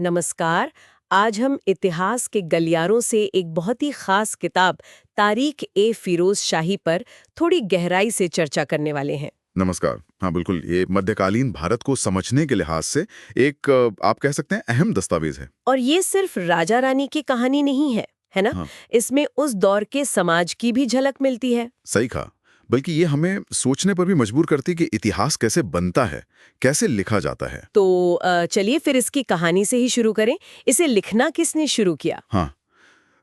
नमस्कार। आज हम इतिहास के गलियारों से एक बहुत ही खास किताब तारीख-ए-फिरोज शाही पर थोड़ी गहराई से चर्चा करने वाले हैं। नमस्कार। हाँ, बिल्कुल, ये मध्यकालीन भारत को समझने के लिहाज से एक आप कह सकते हैं अहम दस्तावेज है। और ये सिर्फ राजा रानी की कहानी नहीं है, है ना? हाँ, इसमें उस दौर के समाज की भी झलक मिलती है। सही कहा। बल्कि ये हमें सोचने पर भी मजबूर करती है कि इतिहास कैसे बनता है, कैसे लिखा जाता है। तो चलिए फिर इसकी कहानी से ही शुरू करें। इसे लिखना किसने शुरू किया? हाँ,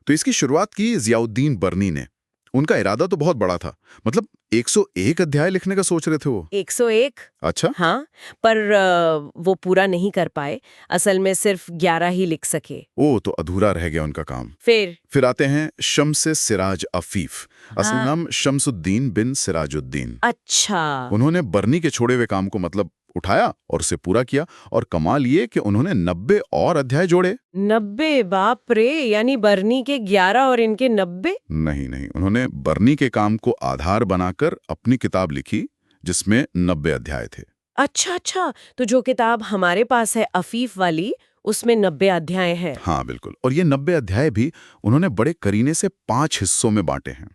तो इसकी शुरुआत की ज़ियाउद्दीन बर्नी ने। उनका इरादा तो बहुत बड़ा था। मतलब 101 अध्याय लिखने का सोच रहे थे वो। 101। अच्छा? हाँ, पर वो पूरा नहीं कर पाए। असल में सिर्फ 11 ही लिख सके। ओह! तो अधूरा रह गया उनका काम। फिर फिर आते हैं शम्स सिराज अफीफ। असली हाँ, नाम शम्सुद्दीन बिन सिराजुद्दीन। अच्छा। उन्होंने बर्नी के छोड़े हुए काम को मतलब उठाया और उसे पूरा किया। और कमाल ये कि उन्होंने 90 और अध्याय जोड़े। 90? बाप रे! यानी बरनी के 11 और इनके 90? नहीं नहीं, उन्होंने बर्नी के काम को आधार बनाकर अपनी किताब लिखी जिसमें 90 अध्याय थे। अच्छा अच्छा, तो जो किताब हमारे पास है अफीफ वाली, उसमें 90 अध्याय हैं। हाँ बिल्कुल, और ये 90 अध्याय भी उन्होंने बड़े करीने से 5 हिस्सों में बांटे हैं।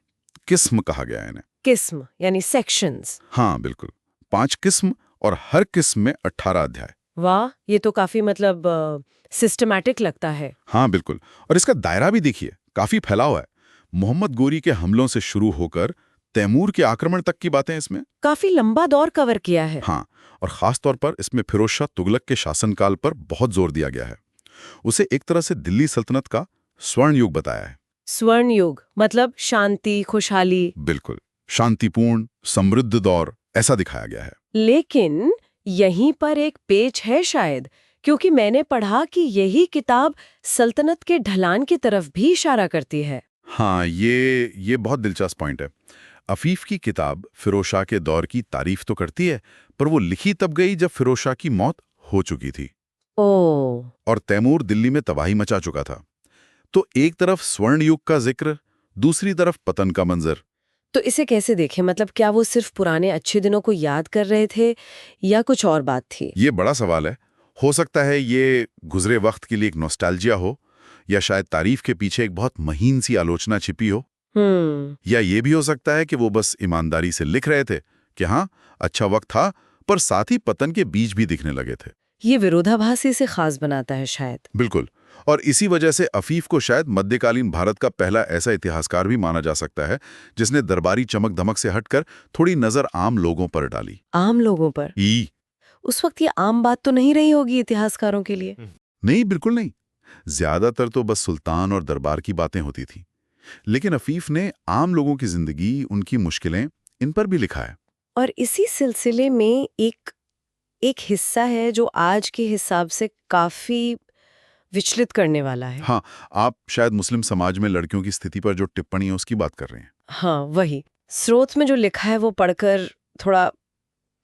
किस्म कहा गया है इन्हें। किस्म यानी सेक्शंस। हाँ बिल्कुल, 5 किस्म और हर किस्म में 18 अध्याय। वाह, ये तो काफी मतलब सिस्टमैटिक लगता है। हाँ बिल्कुल, और इसका दायरा भी देखिए, काफी फैला हुआ है। मोहम्मद गोरी के हमलों से शुरू होकर तैमूर के आक्रमण तक की बातें इसमें। काफी लंबा दौर कवर किया है। हाँ, और खास तौर पर इसमें फिरोज शाह तुगलक के शासनकाल पर बहुत जोर दिया गया है। उसे एक तरह से दिल्ली सल्तनत का स्वर्ण युग बताया है। स्वर्ण युग मतलब शांति, खुशहाली। बिल्कुल, शांतिपूर्ण समृद्ध दौर ऐसा दिखाया गया है। लेकिन यहीं पर एक पेच है शायद, क्योंकि मैंने पढ़ा कि यही किताब सल्तनत के ढलान की तरफ भी इशारा करती है। हाँ, ये बहुत दिलचस्प पॉइंट है। अफीफ की किताब फिरोज शाह के दौर की तारीफ तो करती है, पर वो लिखी तब गई जब फिरोज शाह की मौत हो चुकी थी ओह, और तैमूर दिल्ली में तबाही मचा चुका था। तो एक तरफ स्वर्ण युग का जिक्र, दूसरी तरफ पतन का मंजर। तो इसे कैसे देखें? मतलब क्या वो सिर्फ पुराने अच्छे दिनों को याद कर रहे थे या कुछ और बात थी? ये बड़ा सवाल है। हो सकता है ये गुजरे वक्त के लिए एक नॉस्टैल्जिया हो, या शायद तारीफ के पीछे एक बहुत महीन सी आलोचना छिपी हो, या ये भी हो सकता है कि वो बस ईमानदारी से लिख रहे थे कि हाँ, अच्छा वक्त था, पर साथ ही पतन के बीज भी दिखने लगे थे। ये विरोधाभास इसे खास बनाता है शायद। बिल्कुल, और इसी वजह से अफीफ को शायद मध्यकालीन भारत का पहला ऐसा इतिहासकार भी माना जा सकता है जिसने दरबारी चमक धमक से हटकर थोड़ी नजर आम लोगों पर डाली। आम लोगों पर? उस वक्त ये आम बात तो नहीं रही होगी इतिहासकारों के लिए। नहीं, बिल्कुल नहीं। ज्यादातर तो बस सुल्तान और दरबार की बातें होती थी। लेकिन अफीफ ने आम लोगों की जिंदगी, उनकी मुश्किलें, इन पर भी लिखा है। और इसी सिलसिले में एक एक हिस्सा है जो आज के हिसाब से काफी विचलित करने वाला है। हाँ, आप शायद मुस्लिम समाज में लड़कियों की स्थिति पर जो टिप्पणी है उसकी बात कर रहे हैं। हाँ, वही। स्रोत में जो लिखा है वो पढ़कर थोड़ा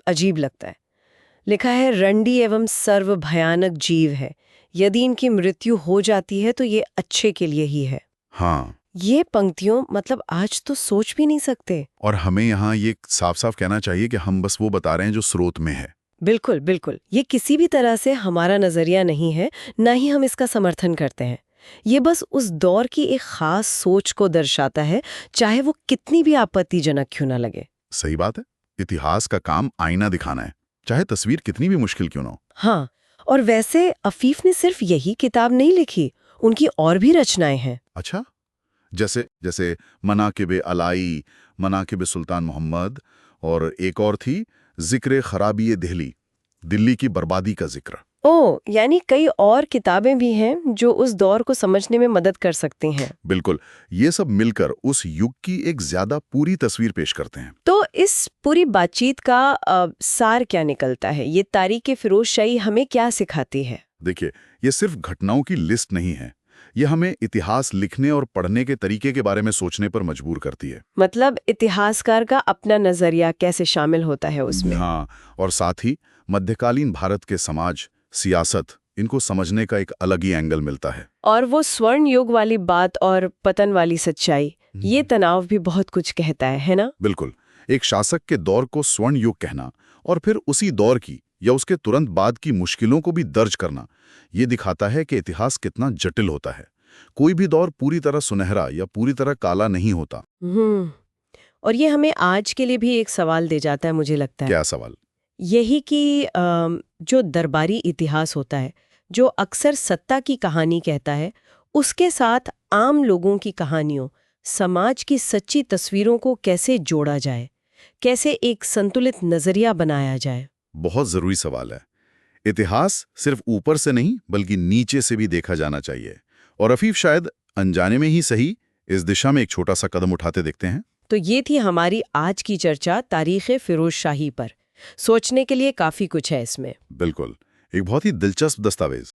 अजीब लगता है। लिखा है, रंडी एवं सर्व भयानक जीव है। यदि इनकी मृत्यु हो जाती है तो ये अच्छे के लिए ही है। हाँ, ये पंक्तियों मतलब आज तो सोच भी नहीं सकते। और हमें यहाँ ये साफ साफ कहना चाहिए कि हम बस वो बता रहे हैं जो स्रोत में है। बिल्कुल बिल्कुल, ये किसी भी तरह से हमारा नजरिया नहीं है, ना ही हम इसका समर्थन करते हैं। ये बस उस दौर की एक खास सोच को दर्शाता है, चाहे वो कितनी भी आपत्तिजनक क्यों ना लगे। सही बात है। इतिहास का काम आईना दिखाना है, चाहे तस्वीर कितनी भी मुश्किल क्यों ना हो। हाँ, और वैसे अफीफ ने सिर्फ यही किताब नहीं लिखी, उनकी और भी रचनाएं हैं। अच्छा, जैसे जैसे मनाकिब अलाई, मनाकिब सुल्तान मोहम्मद, और एक और थी जिक्र खराबी दिल्ली, दिल्ली की बर्बादी का जिक्र। ओह, यानी कई और किताबें भी हैं जो उस दौर को समझने में मदद कर सकती हैं। बिल्कुल, ये सब मिलकर उस युग की एक ज्यादा पूरी तस्वीर पेश करते हैं। तो इस पूरी बातचीत का सार क्या निकलता है? ये तारीख-ए-फिरोज़शाही हमें क्या सिखाती है? देखिए, ये सिर्फ घटनाओं की लिस्ट नहीं है। ये हमें इतिहास लिखने और पढ़ने के तरीके के बारे में सोचने पर मजबूर करती है। मतलब इतिहासकार का अपना नजरिया कैसे शामिल होता है उसमें? हाँ, और साथ ही मध्यकालीन भारत के समाज, सियासत, इनको समझने का एक अलग ही एंगल मिलता है। और वो स्वर्ण युग वाली बात और पतन वाली सच्चाई, ये तनाव भी बहुत कुछ कहता है ना? बिल्कुल, एक शासक के दौर को स्वर्ण युग कहना और फिर उसी दौर की या उसके तुरंत बाद की मुश्किलों को भी दर्ज करना, ये दिखाता है कि इतिहास कितना जटिल होता है। कोई भी दौर पूरी तरह सुनहरा या पूरी तरह काला नहीं होता। और ये हमें आज के लिए भी एक सवाल दे जाता है, मुझे लगता है। क्या सवाल? यही कि जो दरबारी इतिहास होता है, जो अक्सर सत्ता की कहानी कहता है, उसके साथ आम लोगों की कहानियों, समाज की सच्ची तस्वीरों को कैसे जोड़ा जाए, कैसे एक संतुलित नजरिया बनाया जाए। बहुत जरूरी सवाल है। इतिहास सिर्फ ऊपर से नहीं बल्कि नीचे से भी देखा जाना चाहिए। और अफीफ शायद अनजाने में ही सही इस दिशा में एक छोटा सा कदम उठाते देखते हैं। तो ये थी हमारी आज की चर्चा तारीख़ फिरोज शाही पर। सोचने के लिए काफ़ी कुछ है इसमें। बिल्कुल, एक बहुत ही दिलचस्प दस्तावेज।